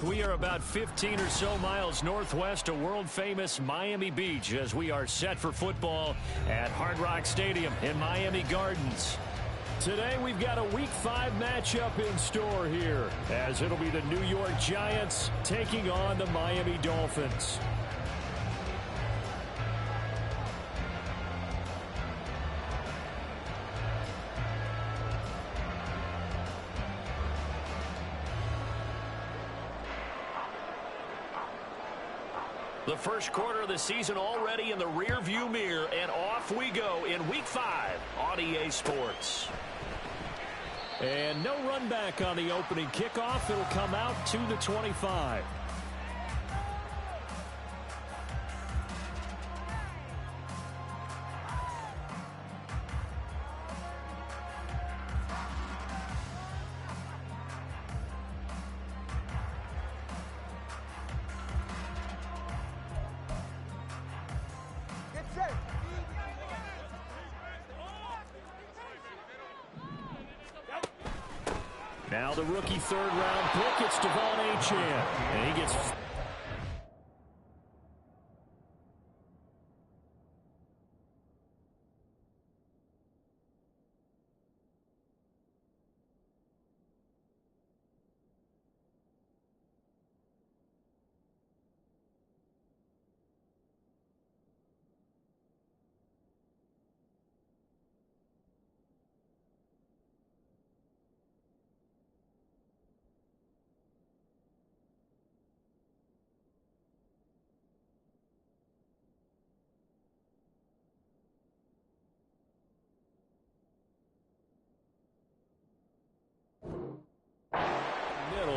We are about 15 or so miles northwest of world-famous Miami Beach as we are set for football at Hard Rock Stadium in Miami Gardens. Today we've got a Week 5 matchup in store here as it'll be the New York Giants taking on the Miami Dolphins. The first quarter of the season already in the rear-view mirror, and off we go in Week 5 on EA Sports. And no run back on the opening kickoff. It'll come out to the 25. Now the rookie third-round pick, it's Devon Achane. And he gets...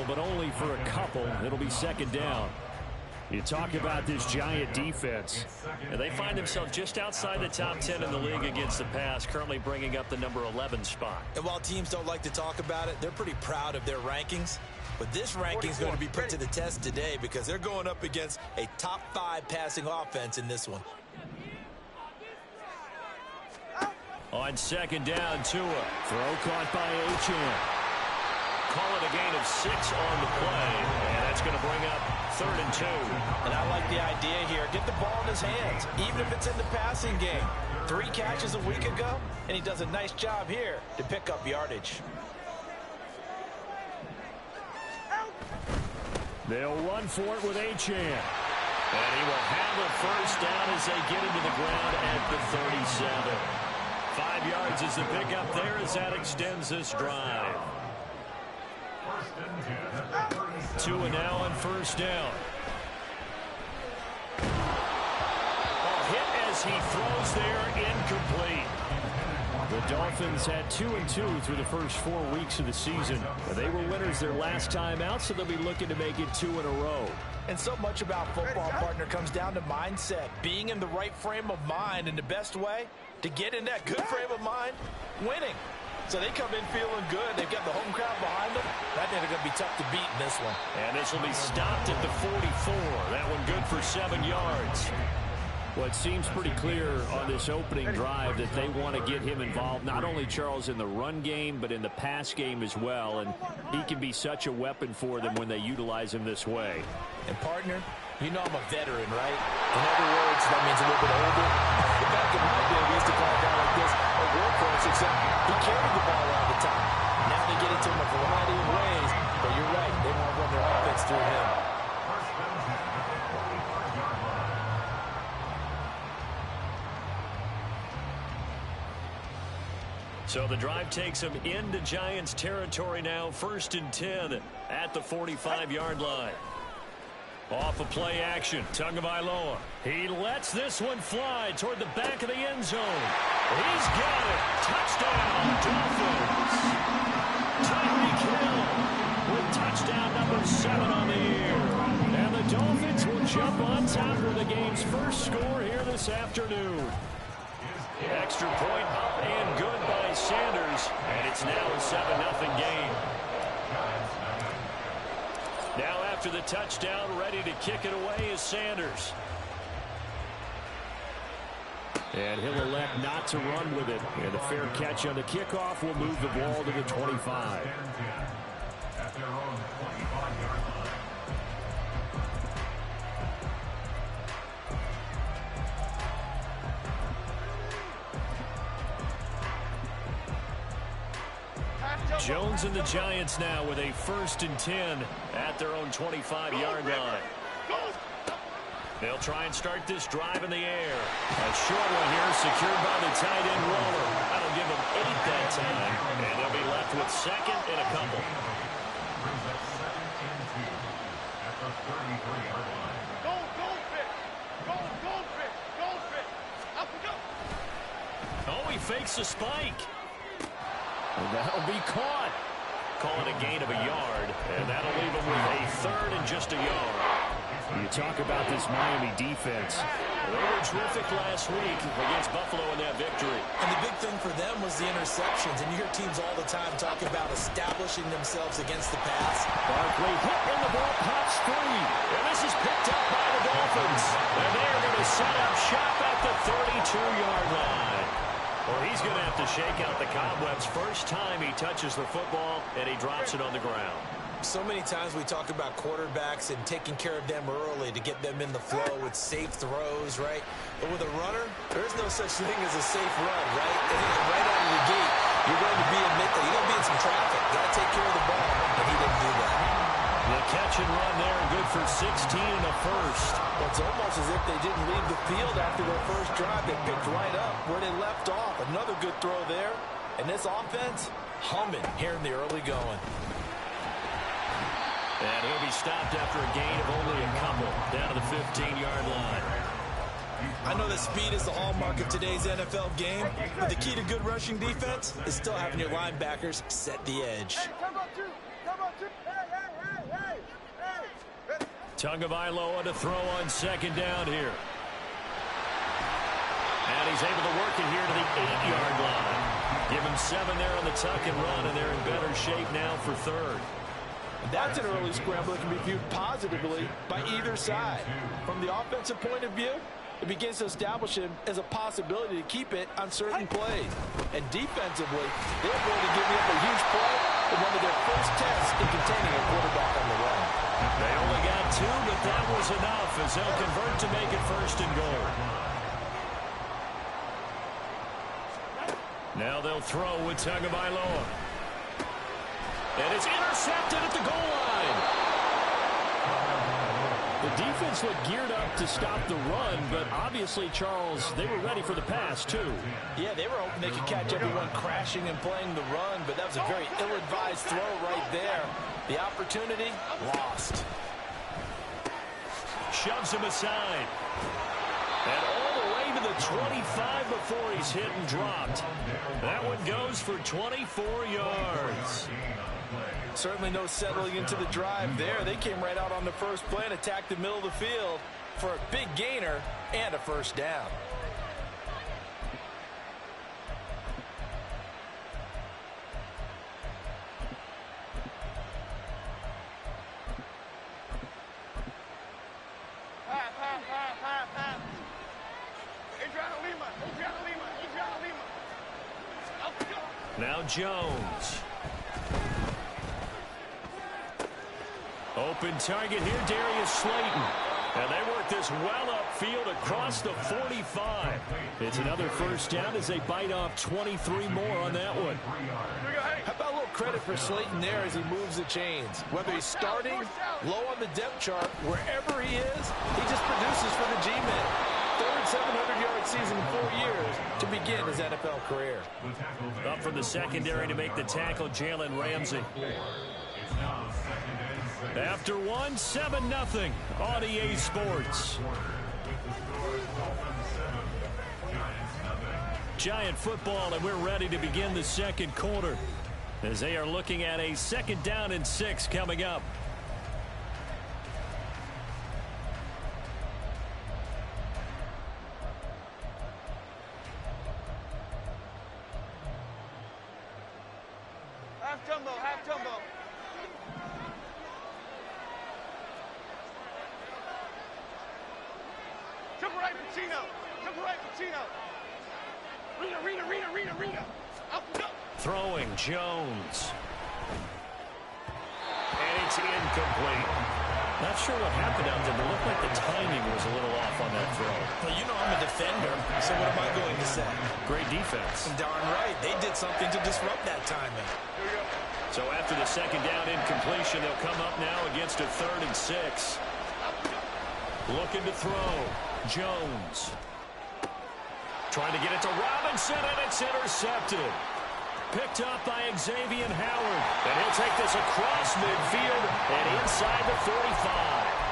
but only for a couple. It'll be second down. You talk about this Giant defense. And they find themselves just outside the top 10 in the league against the pass, currently bringing up the number 11 spot. And while teams don't like to talk about it, they're pretty proud of their rankings. But this ranking is going to be put to the test today because they're going up against a top 5 passing offense in this one. On second down, Tua. Throw caught by Achane. Call it a gain of 6 on the play, and that's going to bring up 3rd and 2. And I like the idea here. Get the ball in his hands, even if it's in the passing game. 3 catches a week ago, and he does a nice job here to pick up yardage. They'll run for it with Achane. And he will have a first down as they get into the ground at the 37. 5 yards is the pickup there as that extends this drive. 2 and now on first down. A hit as he throws there, incomplete. The Dolphins had 2-2 through the first 4 weeks of the season. They were winners their last time out, so they'll be looking to make it 2 in a row. And so much about football, partner, comes down to mindset. Being in the right frame of mind, and the best way to get in that good frame of mind, winning. So they come in feeling good. They've got the home crowd behind them. I think they're going to be tough to beat in this one. And this will be stopped at the 44. That one good for 7 yards. Well, it seems pretty clear on this opening drive that they want to get him involved, not only, Charles, in the run game, but in the pass game as well. And he can be such a weapon for them when they utilize him this way. And, partner, you know I'm a veteran, right? In other words, that means a little bit older. Back in my day, we used to call a guy like this a workhorse, except he carried the ball all the time. Now they get it to him a variety of ways. But you're right, they want to run their offense through him. So the drive takes them into Giants territory now. 1st and 10 at the 45-yard line. Off of play action, Tagovailoa. He lets this one fly toward the back of the end zone. He's got it. Touchdown, Dolphins. Tyreek Hill with touchdown number 7 on the year. And the Dolphins will jump on top with the game's first score here this afternoon. Extra point up and good by Sanders. And it's now a 7-0 game. Now after the touchdown, ready to kick it away is Sanders. And he'll elect not to run with it. And the fair catch on the kickoff will move the ball to the 25. Jones and the Giants now with a 1st and 10 at their own 25-yard line. They'll try and start this drive in the air. A short one here secured by the tight end Waller. That'll give them 8 that time. And they'll be left with 2nd and a couple. Oh, he fakes a spike. And that'll be caught. Call it a gain of a yard. And that'll leave them with a 3rd and just a yard. You talk about this Miami defense. They were terrific last week against Buffalo in that victory. And the big thing for them was the interceptions. And you hear teams all the time talk about establishing themselves against the pass. Barkley hit and the ball pops free. And this is picked up by the Dolphins. And they're going to set up shop at the 32-yard line. Well, he's going to have to shake out the cobwebs first time he touches the football, and he drops it on the ground. So many times we talk about quarterbacks and taking care of them early to get them in the flow with safe throws, right? But with a runner, there's no such thing as a safe run, right? And right out of the gate, you're going to be in some traffic. Got to take care of the ball, and he didn't do that. The catch and run there, good for 16 and a 1st. It's almost as if they didn't leave the field after their first drive. They picked right up where they left off. Another good throw there. And this offense, humming here in the early going. And he'll be stopped after a gain of only a couple down to the 15-yard line. I know that speed is the hallmark of today's NFL game, but the key to good rushing defense is still having your linebackers set the edge. Tagovailoa to throw on 2nd down here. And he's able to work it here to the 8-yard line. Give him 7 there on the tuck and run, and they're in better shape now for 3rd. That's an early scramble that can be viewed positively by either side. From the offensive point of view, it begins to establish him as a possibility to keep it on certain plays. And defensively, they're going to give up a huge play in one of their first tests in containing a quarterback on the run. They only got 2, but that was enough as they'll convert to make it 1st and goal. Now they'll throw with Tagovailoa. And it's intercepted at the goal line. The defense looked geared up to stop the run, but obviously, Charles, they were ready for the pass, too. Yeah, they were hoping they could catch everyone crashing and playing the run, but that was a very ill-advised throw right there. The opportunity, lost. Shoves him aside. And all the way to the 25 before he's hit and dropped. That one goes for 24 yards. Certainly no settling into the drive there. They came right out on the first play and attacked the middle of the field for a big gainer and a 1st down. Now Jones. Open target here, Darius Slayton. And they work this well upfield across the 45. It's another 1st down as they bite off 23 more on that one. How about a little credit for Slayton there as he moves the chains? Whether he's starting, low on the depth chart, wherever he is, he just produces for the G-men. 3rd 700-yard season in 4 years to begin his NFL career. Up from the secondary to make the tackle, Jalen Ramsey. After 1, 7-0 on EA Sports. Giant football, and we're ready to begin the 2nd quarter as they are looking at a 2nd down and 6 coming up. Half jumbo. Jump right, Pacino. Rita. Up. Throwing Jones. And it's incomplete. Not sure what happened out there, but it looked like the timing was a little off on that throw. Well, you know I'm a defender, so what am I going to say? Great defense. Darn right. They did something to disrupt that timing. Here we go. So after the second down incompletion, they'll come up now against a 3rd and 6. Looking to throw. Jones. Trying to get it to Robinson, and it's intercepted. Picked up by Xavier Howard. And he'll take this across midfield and inside the 45.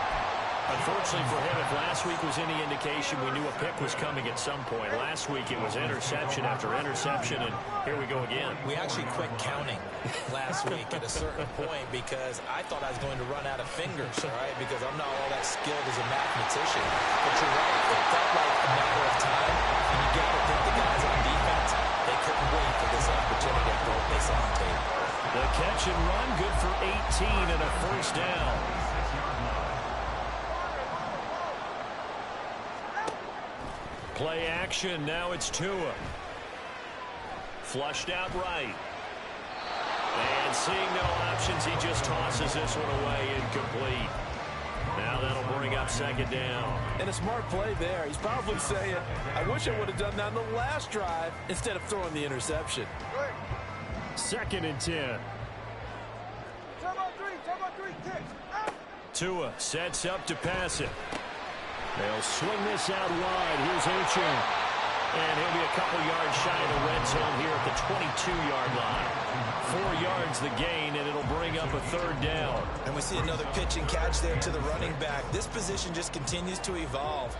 Unfortunately for him, if last week was any indication, we knew a pick was coming at some point. Last week it was interception after interception, and here we go again. We actually quit counting last week at a certain point because I thought I was going to run out of fingers, all right, because I'm not all that skilled as a mathematician. But you're right, it felt like a matter of time, and you got to think the guys on defense, they couldn't wait for this opportunity after what they saw on tape. The catch and run, good for 18 and a 1st down. Play action, now it's Tua. Flushed out right. And seeing no options, he just tosses this one away, incomplete. Now that'll bring up 2nd down. And a smart play there. He's probably saying, I wish I would have done that on the last drive instead of throwing the interception. 2nd and 10. Turn on three, kicks. Tua sets up to pass it. They'll swing this out wide. Here's Achane. And he'll be a couple yards shy of the red zone here at the 22-yard line. 4 yards the gain, and it'll bring up a 3rd down. And we see another pitch and catch there to the running back. This position just continues to evolve.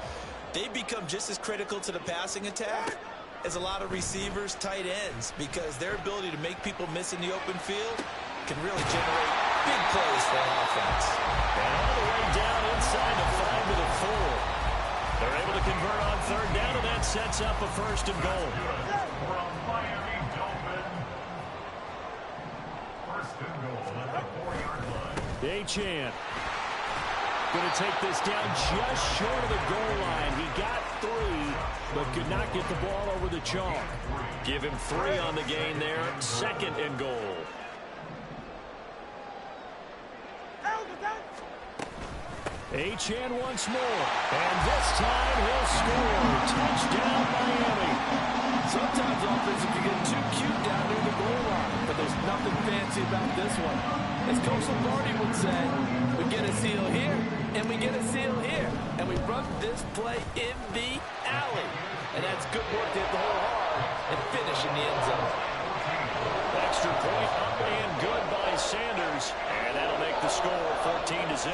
They've become just as critical to the passing attack as a lot of receivers, tight ends, because their ability to make people miss in the open field can really generate big plays for an offense. And all the way down inside the 5 to the 4. They're able to convert on 3rd down, and that sets up a 1st and goal. From Miami Dolphins. 1st and goal at the 4-yard line. Achane going to take this down just short of the goal line. He got 3, but could not get the ball over the chalk. Give him 3 on the gain there. 2nd and goal. Achane once more. And this time he'll score. Touchdown, Miami. Sometimes offense can get too cute down near the goal line, but there's nothing fancy about this one. As Coach Lombardi would say, we get a seal here, and we get a seal here, and we run this play in the alley. And that's good work to hit the hole hard and finish in the end zone. Extra point up and good by Sanders, and that'll make the score 14-0.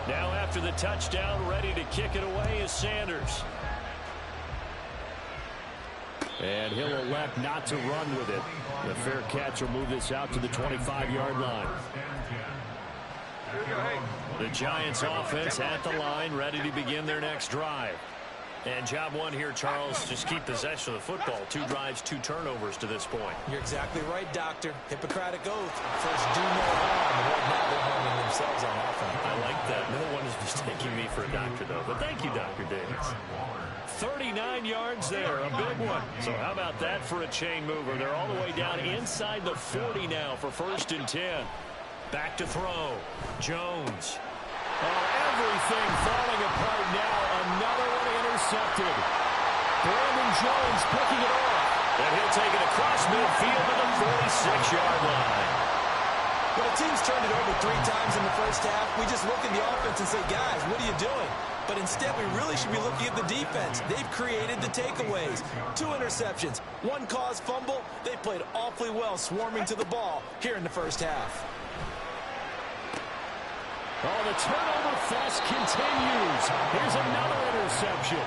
Now after the touchdown, ready to kick it away is Sanders. And he'll elect not to run with it. The fair catch will move this out to the 25-yard line. The Giants offense at the line, ready to begin their next drive. And job one here, Charles, just keep possession of the football. 2 drives, 2 turnovers to this point. You're exactly right, Doctor. Hippocratic oath. First, do no harm. And right now, they're harming themselves on offense. I like that. No one is mistaking me for a doctor, though. But thank you, Dr. Davis. 39 yards there, a big one. So how about that for a chain mover? They're all the way down inside the 40 now for 1st and 10. Back to throw. Jones. Oh, everything falling apart now. Another one intercepted. Brandon Jones picking it off. And he'll take it across midfield to the 46-yard line. When a team's turned it over 3 times in the first half, we just look at the offense and say, guys, what are you doing? But instead, we really should be looking at the defense. They've created the takeaways. 2 interceptions, 1 caused fumble. They played awfully well swarming to the ball here in the first half. Oh, the turnover fest continues. Here's another interception.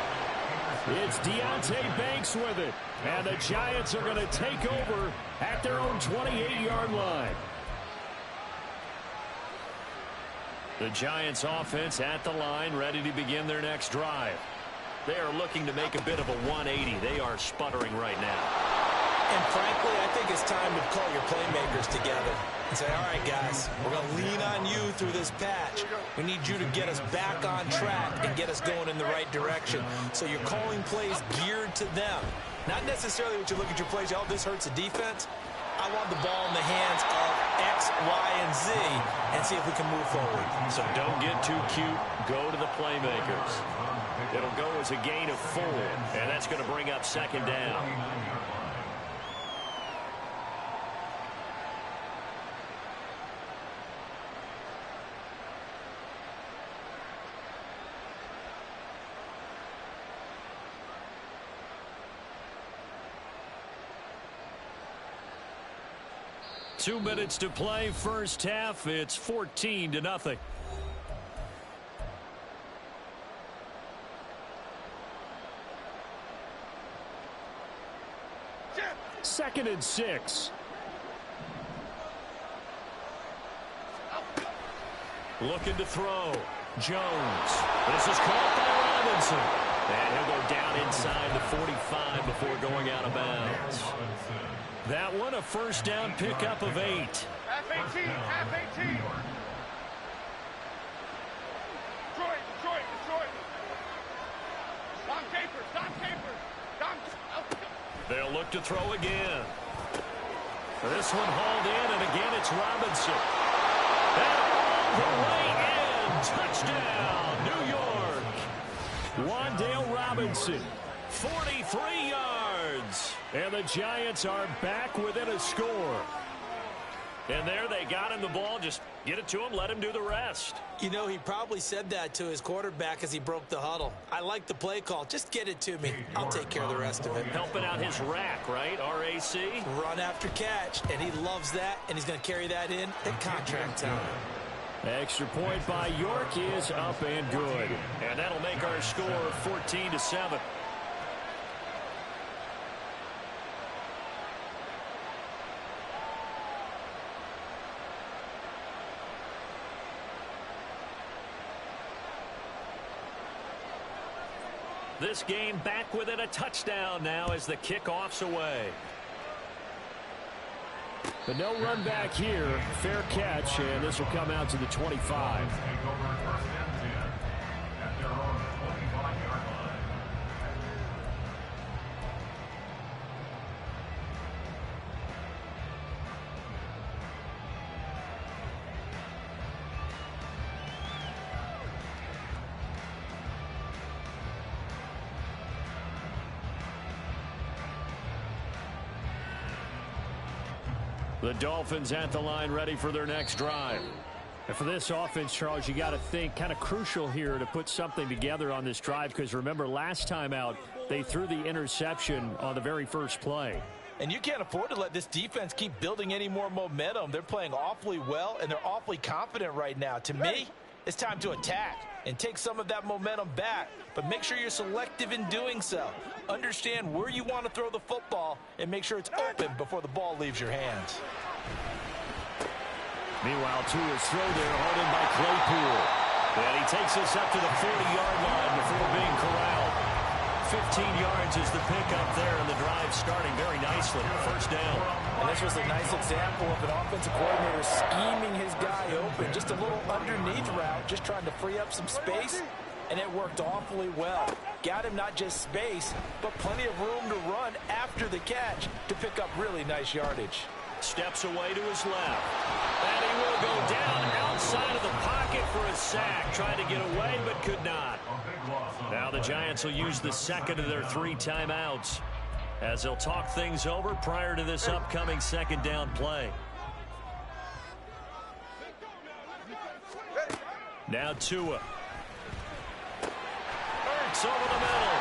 It's Deonte Banks with it. And the Giants are going to take over at their own 28-yard line. The Giants offense at the line, ready to begin their next drive. They are looking to make a bit of a 180. They are sputtering right now. And frankly, I think it's time to call your playmakers together and say, all right, guys, we're going to lean on you through this patch. We need you to get us back on track and get us going in the right direction. So you're calling plays geared to them. Not necessarily what you look at your plays, oh, this hurts the defense. I want the ball in the hands of X, Y, and Z and see if we can move forward. So don't get too cute. Go to the playmakers. It'll go as a gain of 4, and that's going to bring up second down. Two minutes to play, first half. It's 14-0. Second and 6. Looking to throw. Jones. This is caught by Robinson. And he'll go down inside the 45 before going out of bounds. That one, a first down pickup of 8. Half 18, half 18. Detroit. Dom Capers. They'll look to throw again. This one hauled in, and again it's Robinson. And all the way in. Touchdown, New York. Wan'Dale Robinson, 43 yards. And the Giants are back within a score. And there they got him the ball. Just get it to him, let him do the rest. You know, he probably said that to his quarterback as he broke the huddle. I like the play call. Just get it to me. I'll take care of the rest of it. Helping out his rack, right? RAC? Run after catch, and he loves that, and he's going to carry that in at contract time. Extra point by York is up and good. And that'll make our score 14-7. This game back within a touchdown now as the kickoff's away. But no run back here. Fair catch, and this will come out to the 25. The Dolphins at the line ready for their next drive. And for this offense, Charles, you got to think kind of crucial here to put something together on this drive because remember last time out they threw the interception on the very first play. And you can't afford to let this defense keep building any more momentum. They're playing awfully well, and they're awfully confident right now. To me, it's time to attack and take some of that momentum back, but make sure you're selective in doing so. Understand where you want to throw the football and make sure it's open before the ball leaves your hands. Meanwhile, Tua's throw there, hauled in by Claypool. And he takes us up to the 40-yard line before being corralled. 15 yards is the pickup there, and the drive starting very nicely. First down. And this was a nice example of an offensive coordinator scheming his guy open. Just a little underneath route, just trying to free up some space, and it worked awfully well. Got him not just space, but plenty of room to run after the catch to pick up really nice yardage. Steps away to his left. And he will go down outside of the pocket for a sack. Trying to get away, but could not. Now the Giants will use the second of their 3 timeouts as they'll talk things over prior to this upcoming second down play. Now Tua. Hurts over the middle.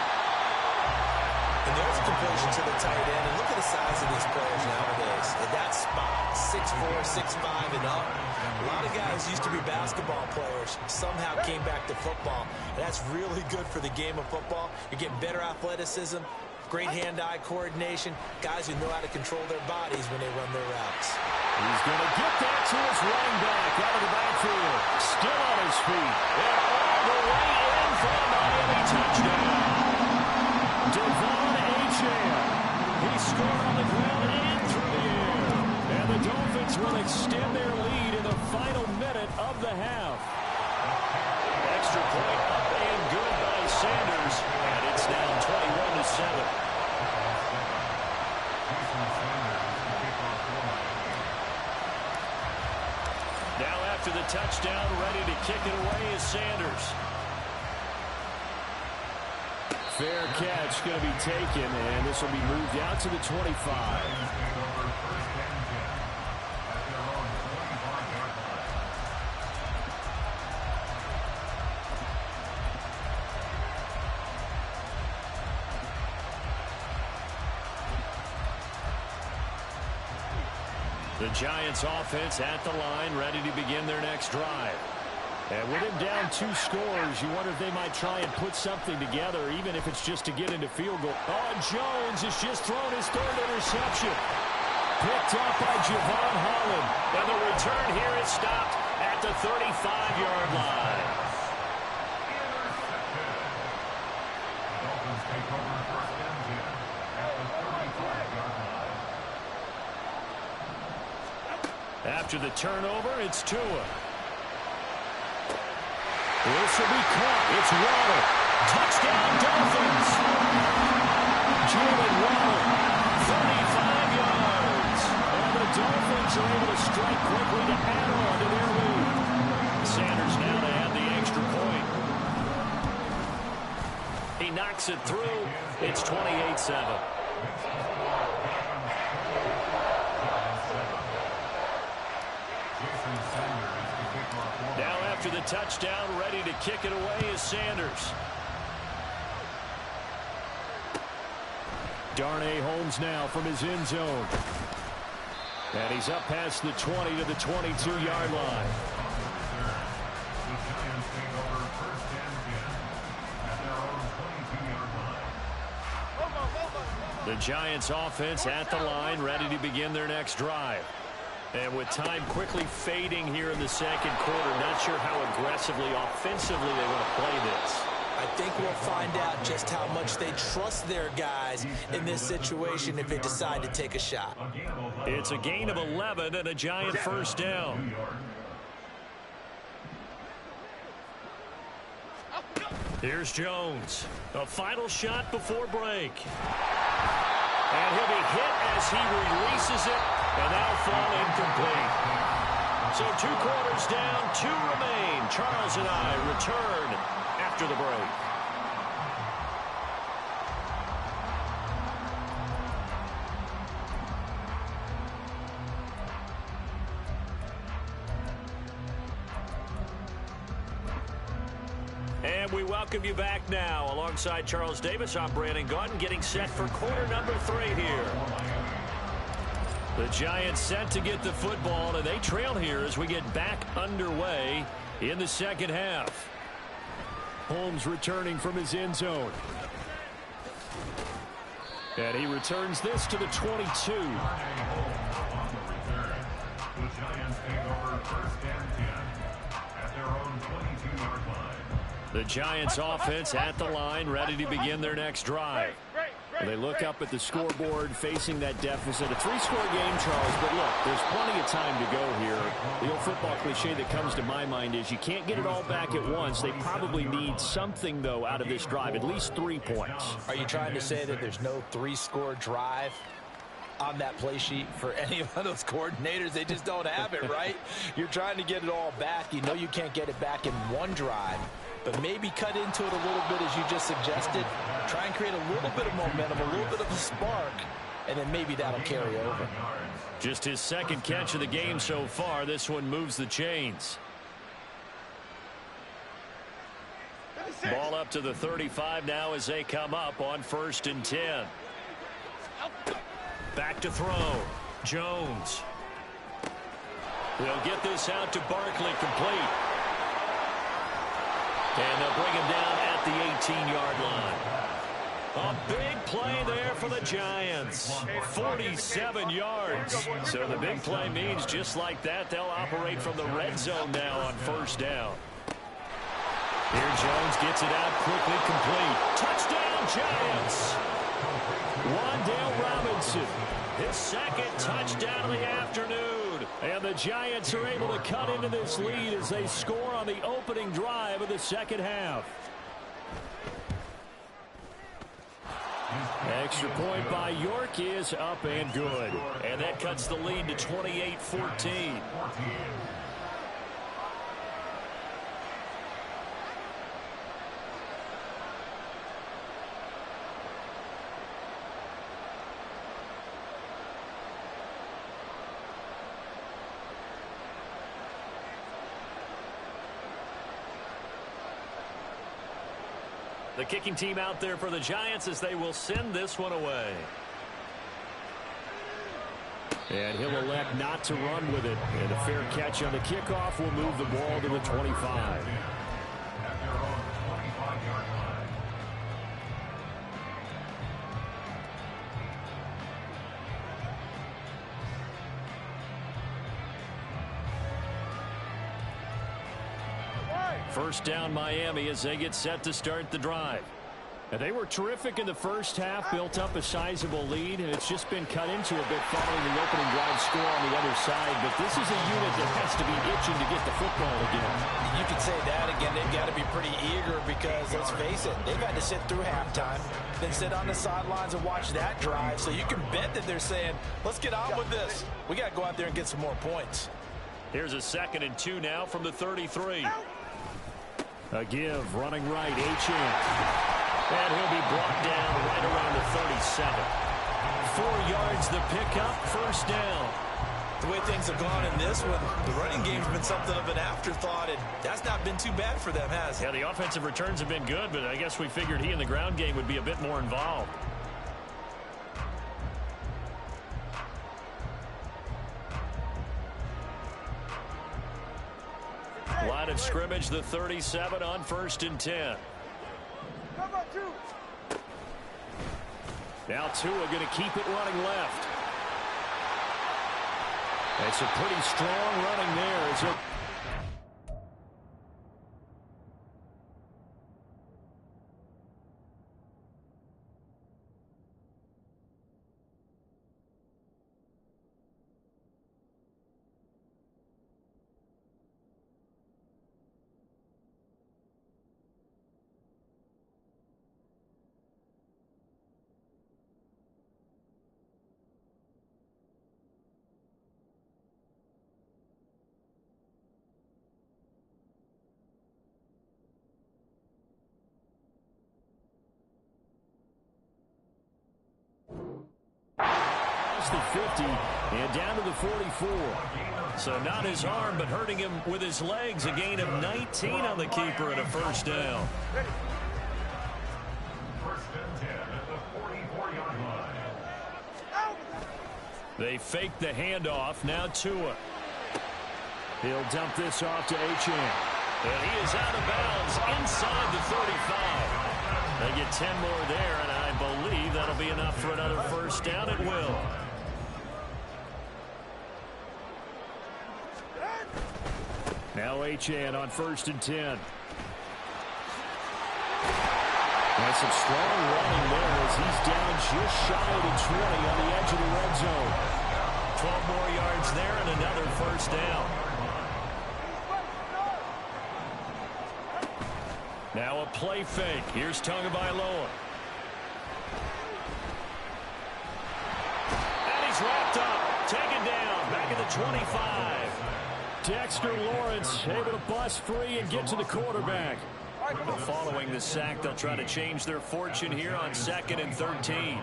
And there's a completion to the tight end. And look at the size of these players nowadays. At that spot, 6'4", 6'5", and up. A lot of guys used to be basketball players. Somehow came back to football. And that's really good for the game of football. You're getting better athleticism, great hand-eye coordination, guys who know how to control their bodies when they run their routes. He's going to get that to his running back out of the backfield. Still on his feet. And all the way in for a Miami touchdown. Devon Achane. He score on the ground and through the air. And the Dolphins will extend their lead in the final minute of the half. Extra point up and good by Sanders. And it's now 21-7. Now after the touchdown, ready to kick it away is Sanders. Fair catch going to be taken, and this will be moved out to the 25. The Giants offense at the line, ready to begin their next drive. And with him down 2 scores, you wonder if they might try and put something together, even if it's just to get into field goal. Oh, Jones has just thrown his 3rd interception. Picked up by Javon Holland. And the return here is stopped at the 35-yard line. Dolphins take over first and 10 at the 35-yard line. After the turnover, it's Tua. This will be caught. It's Waddle. Touchdown, Dolphins. Jalen Waddle, 35 yards. And the Dolphins are able to strike quickly to add on to their lead. Sanders now to add the extra point. He knocks it through. It's 28-7. Now after the touchdown, ready to kick it away is Sanders. Darnay Holmes now from his end zone. And he's up past the 20 to the 22-yard line. The Giants take over first and 10 at their own 22-yard line. The Giants offense at the line, ready to begin their next drive. And with time quickly fading here in the second quarter, not sure how aggressively, offensively they want to play this. I think we'll find out just how much they trust their guys in this situation if they decide to take a shot. It's a gain of 11 and a Giant first down. Here's Jones. A final shot before break. And he'll be hit as he releases it, and that'll fall incomplete. So 2 quarters down, 2 remain. Charles and I return after the break. And we welcome you back now. Alongside Charles Davis, I'm Brandon Gaudin, getting set for quarter number 3 here. The Giants set to get the football, and they trail here as we get back underway in the second half. Holmes returning from his end zone. And he returns this to the 22. The Giants take over first and 10 at their own 22-yard line. The Giants offense at the line, ready to begin their next drive. They look up at the scoreboard, facing that deficit. A 3-score game, Charles, but look, there's plenty of time to go here. The old football cliche that comes to my mind is you can't get it all back at once. They probably need something, though, out of this drive, at least 3 points. Are you trying to say that there's no 3-score drive on that play sheet for any of those coordinators? They just don't have it, right? You're trying to get it all back. You know you can't get it back in one drive, but maybe cut into it a little bit as you just suggested. Try and create a little bit of momentum, a little bit of a spark, and then maybe that'll carry over. Just his second catch of the game so far. This one moves the chains. Ball up to the 35 now as they come up on 1st and 10. Back to throw. Jones. They'll get this out to Barkley, complete. And they'll bring him down at the 18-yard line. A big play there for the Giants. 47 yards. So the big play means just like that, they'll operate from the red zone now on 1st down. Here Jones gets it out quickly, complete. Touchdown, Giants. Wan'Dale Robinson, his second touchdown of the afternoon. And the Giants are able to cut into this lead as they score on the opening drive of the second half. Extra point by York is up and good. And that cuts the lead to 28-14. The kicking team out there for the Giants as they will send this one away. And he'll elect not to run with it. And a fair catch on the kickoff will move the ball to the 25. At their own 25-yard line. First down Miami as they get set to start the drive. And they were terrific in the first half, built up a sizable lead, and it's just been cut into a bit following the opening drive score on the other side. But this is a unit that has to be itching to get the football again. You could say that again. They've got to be pretty eager because, let's face it, they've had to sit through halftime, then sit on the sidelines and watch that drive. So you can bet that they're saying, let's get on with this. We got to go out there and get some more points. Here's a 2nd and 2 now from the 33. A give, running right, Achane. And he'll be brought down right around the 37. 4 yards the pickup, first down. The way things have gone in this one, the running game's been something of an afterthought, and that's not been too bad for them, has it? Yeah, the offensive returns have been good, but I guess we figured he in the ground game would be a bit more involved. Line of scrimmage, the 37 on 1st and 10. Now Tua going to keep it running left. It's a pretty strong running there. The 50 and down to the 44. So not his arm, but hurting him with his legs. A gain of 19 on the keeper and a first down. First and 10 at the 44-yard line. They fake the handoff. Now Tua. He'll dump this off to Achane. And he is out of bounds inside the 35. They get 10 more there, and I believe that'll be enough for another first down. It will. Now Achane on 1st and 10. That's some strong running there as he's down just shy of the 20 on the edge of the red zone. 12 more yards there and another first down. Now a play fake. Here's Tagovailoa. And he's wrapped up. Taken down. Back at the 25. Dexter Lawrence able to bust free and get to the quarterback. Following the sack, they'll try to change their fortune here on 2nd and 13.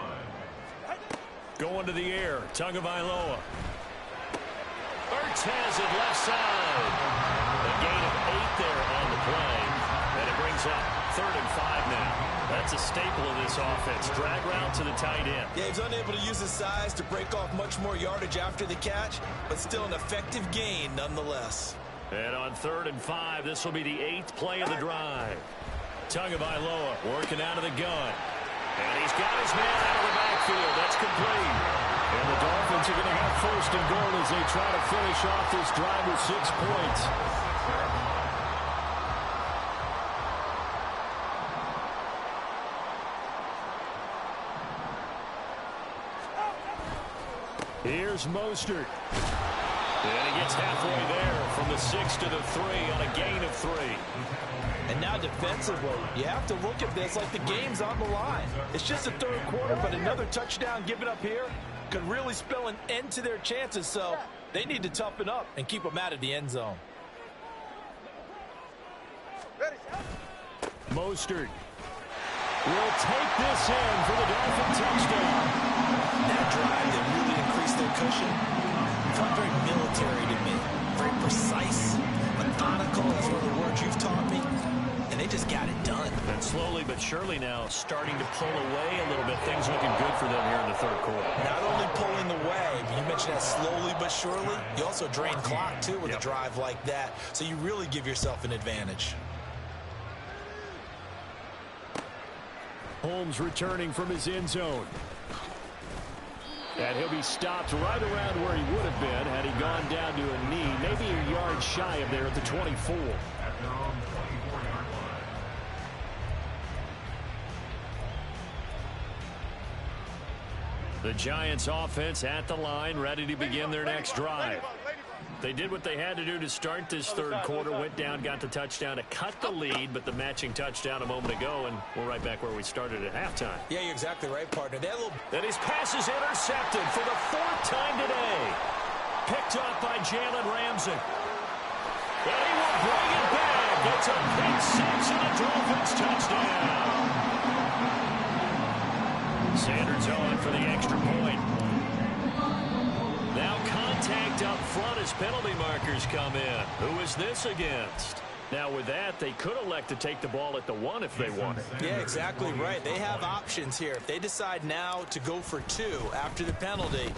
Going to the air, Tagovailoa. Ertz has it left side. A gain of 8 there on the play. And it brings up 3rd and 5 now. That's a staple of this offense. Drag route to the tight end. Yeah, he's unable to use his size to break off much more yardage after the catch, but still an effective gain nonetheless. And on 3rd and 5, this will be the 8th play of the drive. Tagovailoa working out of the gun. And he's got his man out of the backfield. That's complete. And the Dolphins are going to have 1st and goal as they try to finish off this drive with 6 points. Here's Mostert. And he gets halfway there from the 6 to the 3 on a gain of 3. And now defensively, you have to look at this like the game's on the line. It's just the third quarter, but another touchdown given up here could really spell an end to their chances. So they need to toughen up and keep them out of the end zone. Mostert will take this in for the Dolphin touchdown. That drive that really increased their cushion felt very military to me. Very precise, methodical. That's one of the words you've taught me. And they just got it done. And slowly but surely now starting to pull away a little bit. Things looking good for them here in the third quarter. Not only pulling away, but you mentioned that slowly but surely. You also drain clock, too, with a drive like that. So you really give yourself an advantage. Holmes returning from his end zone. And he'll be stopped right around where he would have been had he gone down to a knee, maybe a yard shy of there at the 24. At their own 24-yard line. The Giants offense at the line, ready to begin their next drive. They did what they had to do to start this third quarter, went down, got the touchdown to cut the lead, but the matching touchdown a moment ago, and we're right back where we started at halftime. Yeah, you're exactly right, partner. Then his pass is intercepted for the 4th time today. Picked up by Jalen Ramsey. And he will bring it back. It's a pick 6 and a Dolphins touchdown. Sanders on for the extra point. Now contact up front as penalty markers come in. Who is this against? Now with that, they could elect to take the ball at the 1 if they wanted. Yeah, exactly right. They have options here. If they decide now to go for 2 after the penalty,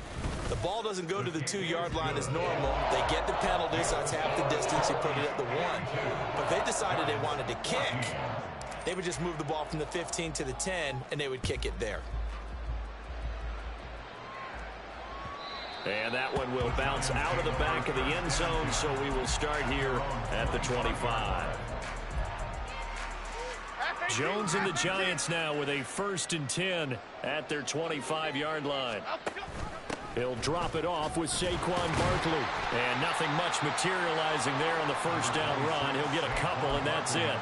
the ball doesn't go to the 2-yard line as normal. They get the penalty, so that's half the distance. You put it at the 1. But if they decided they wanted to kick, they would just move the ball from the 15 to the 10, and they would kick it there. And that one will bounce out of the back of the end zone, so we will start here at the 25. Jones and the Giants now with a 1st and 10 at their 25-yard line. He'll drop it off with Saquon Barkley. And nothing much materializing there on the first down run. He'll get a couple, and that's it.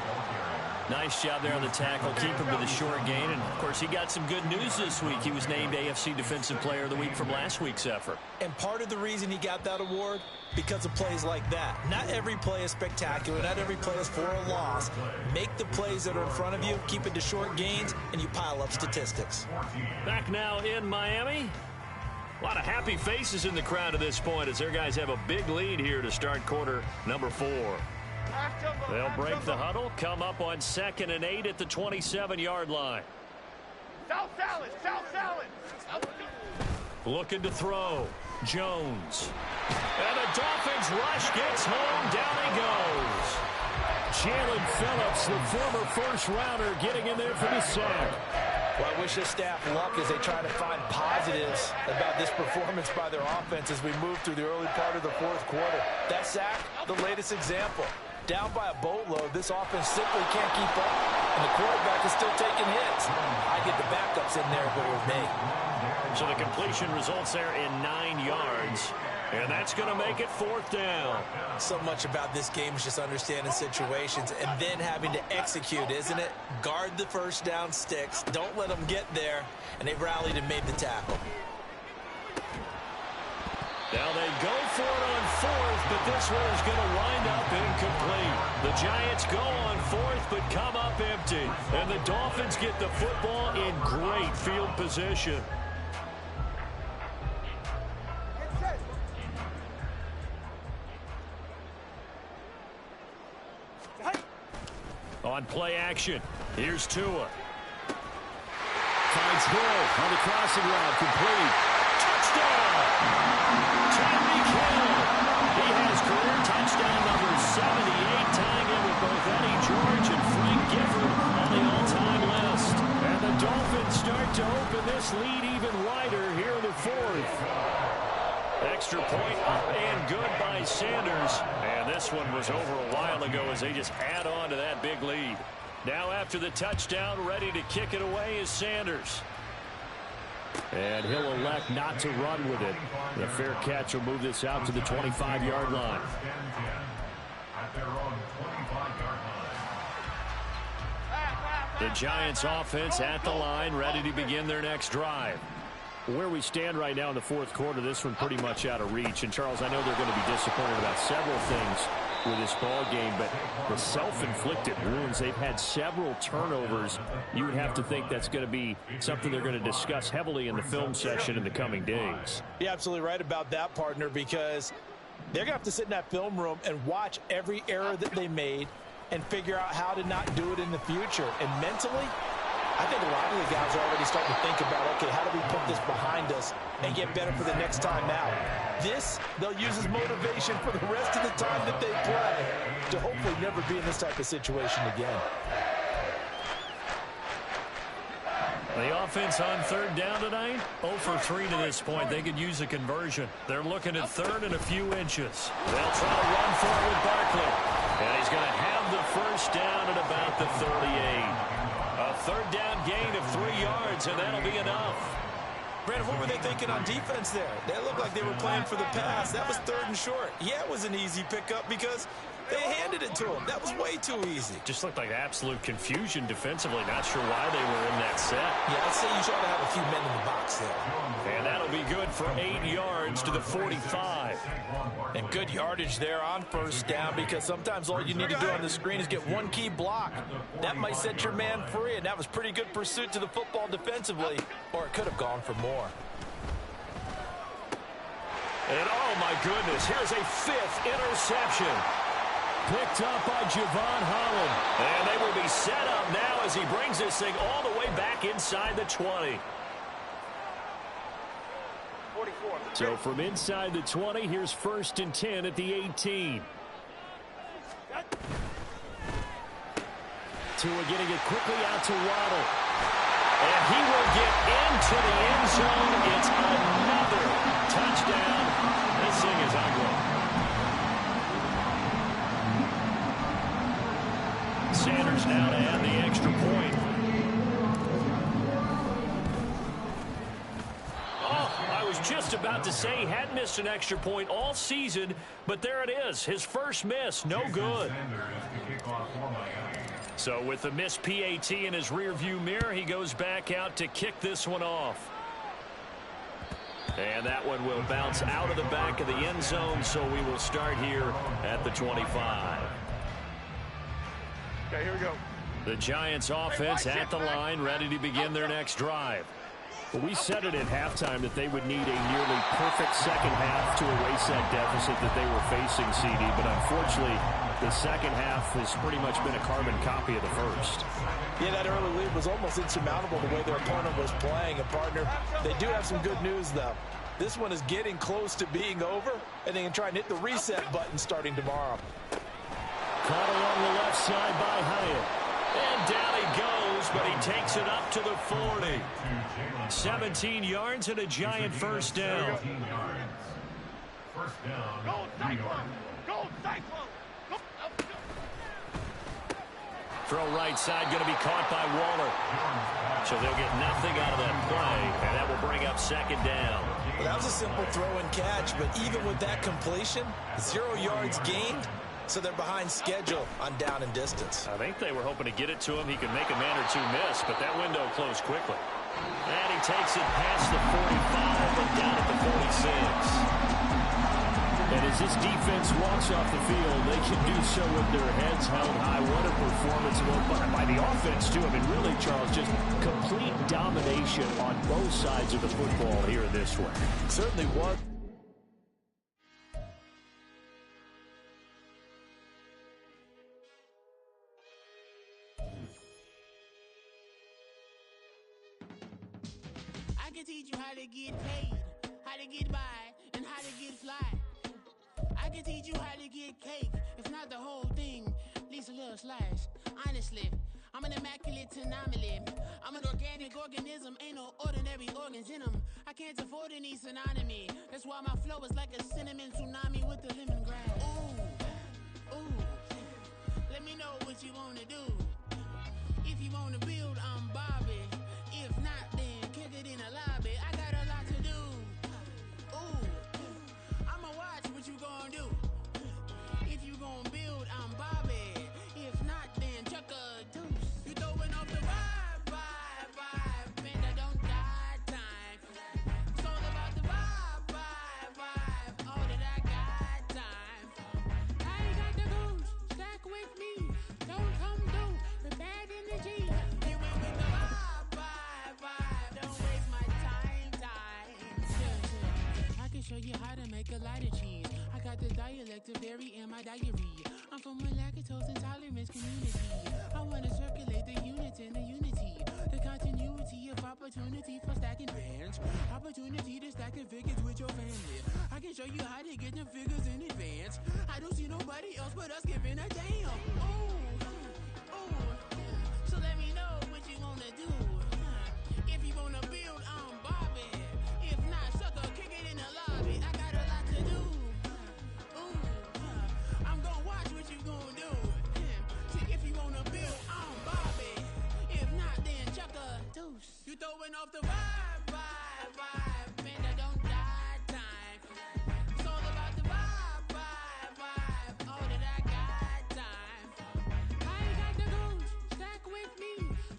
Nice job there on the tackle. Keep him to the short gain. And, of course, he got some good news this week. He was named AFC Defensive Player of the Week from last week's effort. And part of the reason he got that award, because of plays like that. Not every play is spectacular. Not every play is for a loss. Make the plays that are in front of you, keep it to short gains, and you pile up statistics. Back now in Miami. A lot of happy faces in the crowd at this point as their guys have a big lead here to start quarter number 4. They'll break the huddle, come up on 2nd and 8 at the 27-yard line. South salad, south salad. Looking to throw. Jones. And the Dolphins rush gets home. Down he goes. Jalen Phillips, the former first-rounder, getting in there for the sack. Well, I wish this staff luck as they try to find positives about this performance by their offense as we move through the early part of the 4th quarter. That sack, the latest example. Down by a boatload, this offense simply can't keep up, and the quarterback is still taking hits. I get the backups in there if it was me. So the completion results there in 9 yards, and that's going to make it 4th down. So much about this game is just understanding situations and then having to execute, isn't it? Guard the first down sticks. Don't let them get there, and they rallied and made the tackle. Now they go for it on 4th, but this one is going to wind up incomplete. The Giants go on 4th, but come up empty. And the Dolphins get the football in great field position. On play action, here's Tua. Finds Hill on the crossing route, complete. Touchdown! Tyreek Hill. He has career touchdown number 78, tying in with both Eddie George and Frank Gifford on the all-time list. And the Dolphins start to open this lead even wider here in the 4th. Extra point up and good by Sanders. And this one was over a while ago as they just add on to that big lead. Now after the touchdown, ready to kick it away is Sanders. And he'll elect not to run with it. The fair catch will move this out to the 25-yard line. At their own 25-yard line. The Giants offense at the line, ready to begin their next drive. Where we stand right now in the fourth quarter, this one pretty much out of reach. And, Charles, I know they're going to be disappointed about several things with this ball game, but the self-inflicted wounds, they've had several turnovers. You would have to think that's going to be something they're going to discuss heavily in the film session in the coming days. You're absolutely right about that, partner, because they're going to have to sit in that film room and watch every error that they made and figure out how to not do it in the future. And mentally, I think a lot of the guys are already starting to think about, okay, how do we put this behind us and get better for the next time out? This, they'll use as motivation for the rest of the time that they play to hopefully never be in this type of situation again. The offense on third down tonight, 0 for 3 to this point. They could use a conversion. They're looking at third and a few inches. They'll try to run for it with Barkley. And he's going to have the first down at about the 38. A third down gain of 3 yards, and that'll be enough. Brandon, what were they thinking on defense there? They looked like they were playing for the pass. That was third and short. Yeah, it was an easy pickup because they handed it to him. That was way too easy. Just looked like absolute confusion defensively. Not sure why they were in that set. Yeah, I'd say you ought to have a few men in the box there. And that'll be good for 8 yards to the 45. And good yardage there on first down because sometimes all you need to do on the screen is get one key block. That might set your man free, and that was pretty good pursuit to the football defensively, or it could have gone for more. And oh my goodness, here's a 5th interception. Picked up by Javon Holland. And they will be set up now as he brings this thing all the way back inside the 20. 44. So from inside the 20, here's 1st and 10 at the 18. Tua getting it quickly out to Waddle. And he will get into the end zone. It's another touchdown. This thing is ugly. Sanders now to add the extra point. I was just about to say he had missed an extra point all season, but there it is. His first miss, no good. So with the missed PAT in his rearview mirror, he goes back out to kick this one off. And that one will bounce out of the back of the end zone, so we will start here at the 25. Okay, here we go. The Giants offense at the line, ready to begin their next drive. Well, we said it at halftime that they would need a nearly perfect second half to erase that deficit that they were facing, CD. But unfortunately, the second half has pretty much been a carbon copy of the first. Yeah, that early lead was almost insurmountable the way their opponent was playing. A partner, they do have some good news, though. This one is getting close to being over, and they can try and hit the reset button starting tomorrow. Caught along the left side by Hyatt. And down he goes, but he takes it up to the 40. 17 yards and a Giant first down. First down. Go Cyclone! Go Cyclone! Go. Throw right side, going to be caught by Waller. So they'll get nothing out of that play, and that will bring up second down. Well, that was a simple throw and catch, but even with that completion, 0 yards gained, so they're behind schedule on down and distance. I think they were hoping to get it to him. He could make a man or two miss, but that window closed quickly. And he takes it past the 45 and down at the 46. And as this defense walks off the field, they can do so with their heads held high. What a performance by the offense, too. I mean, really, Charles, just complete domination on both sides of the football here in this one. Certainly was. I can teach you how to get paid, how to get by, and how to get fly. I can teach you how to get cake, if not the whole thing, at least a little slice. Honestly, I'm an immaculate anomaly. I'm an organic organism, ain't no ordinary organs in them. I can't afford any synonymy. That's why my flow is like a cinnamon tsunami with the lemongrass. Ooh, ooh, let me know what you wanna do. If you wanna build, I'm Bobby. If not, then kick it in a lobby. I gon' build, I'm Bobby. If not, then chuck a deuce. You throwing off the vibe. Man, I don't got time. It's all about the vibe. All that I got time. I ain't got the goose, stack with me. Don't come through with bad energy. You went with the vibe. Don't waste my time. Yeah. I can show you how to make a lighter cheese. I got the dialect to vary in my diary. I'm from a lactose intolerance community. I wanna circulate the units and the unity. The continuity of opportunity for stacking bands. Opportunity to stack the figures with your family. I can show you how to get the figures in advance. I don't see nobody else but us giving a damn. Ooh. So let me know what you wanna do. If you wanna build, I'm Bobby. If not, sucker, kick it in the lobby. I got a lot to do. I'm gonna watch what you gonna do. See, if you wanna build, I'm Bobby. If not, then chuck a deuce. You throwing off the vibe. Man, I don't got time. It's all about the vibe. All that I got time. I ain't got the goose, stack with me.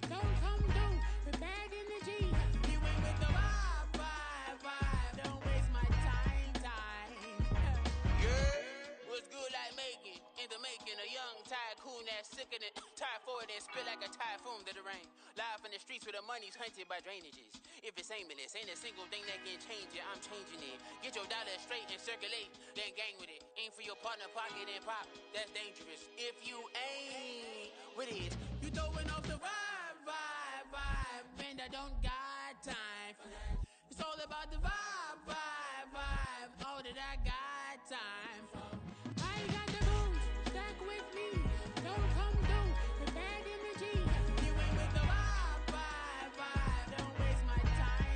Don't come through with bad energy. You ain't with the vibe. Don't waste my time. Yeah, what's good like making? In the making, a young tycoon that's sickening. Tire forward and spit like a typhoon to the rain. Live in the streets where the money's hunted by drainages. If it's aimless, ain't a single thing that can change it. I'm changing it. Get your dollar straight and circulate, then gang with it. Aim for your partner, pocket and pop. That's dangerous. If you ain't with it, you throwing off the vibe. Man, I don't got time for that. It's all about the vibe. All that I got time for. I ain't got the goose, stack with me. Don't come through with bad energy. You ain't with the vibe. Don't waste my time.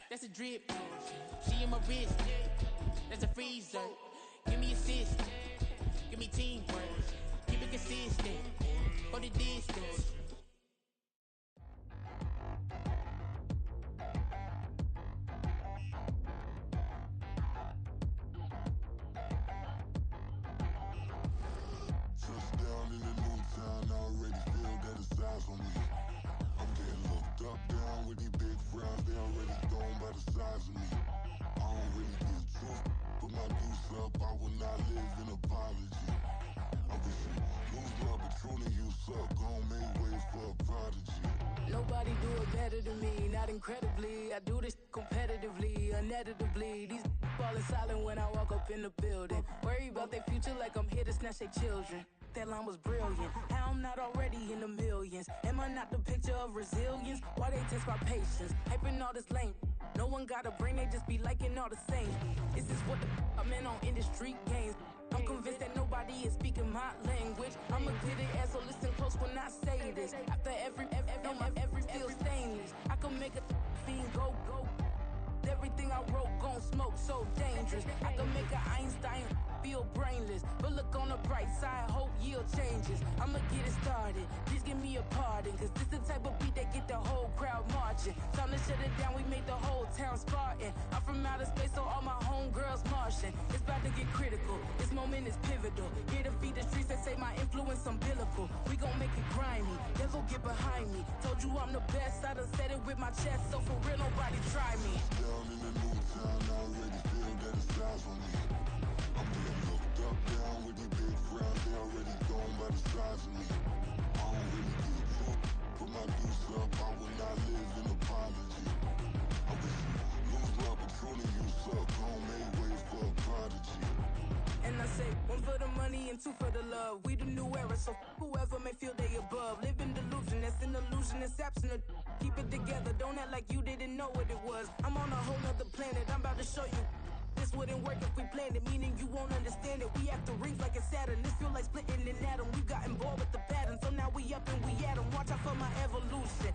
That's a drip. She in my wrist. That's a freezer. Give me assist. Give me teamwork. Keep it consistent. For the distance. Touchdown in the new town. I already feel that it's eyes on me. I'm getting looked up, down with these big frowns. They already thrown by the size of me. I don't really get truth, put my deuce up. I will not live in apology. Obviously, lose love, but truly you suck. Gon' make way for a prodigy. Nobody do it better than me, not incredibly. I do this competitively, uneditably. These falling silent when I walk up in the building. Worry about their future like I'm here to snatch their children. That line was brilliant. How I'm not already in the millions? Am I not the picture of resilience? Why they test my patience? Hyping all this lame. No one got a brain, they just be liking all the same. This is what the I'm in on industry games. I'm convinced that nobody is speaking my language. I'm a glitter ass, so listen close when I say this. After every feel stainless. I can make a fiend go. Everything I wrote gon' smoke, so dangerous. I can make an Einstein feel brainless, but look on the bright side, hope yield changes. I'ma get it started, please give me a pardon, cause this the type of beat that get the whole crowd marching. Time to shut it down, we made the whole town Spartan. I'm from outer space, so all my homegirls Martian. It's about to get critical, this moment is pivotal. Here to feed the streets that say my influence umbilical. We gon' make it grimy, devil get behind me. Told you I'm the best, I done said it with my chest, so for real nobody try me. Down in the new town, I already feel that it's eyes on me. I'm being looked up, down with these big frowns, they already gone by the size of me. I don't really give a fuck, put my deuce up, I will not live in apology. I wish you lose my opportunity, you suck, home made way for a prodigy. And I say, one for the money and two for the love. We the new era, so whoever may feel they above. Live in delusion, that's an illusion, it's absent. Keep it together, don't act like you didn't know what it was. I'm on a whole nother planet, I'm about to show you. This wouldn't work if we planned it, meaning you won't understand it. We after rings like a Saturn, this feel like splitting an atom. We got involved with the pattern, so now we up and we at 'em. Watch out for my evolution.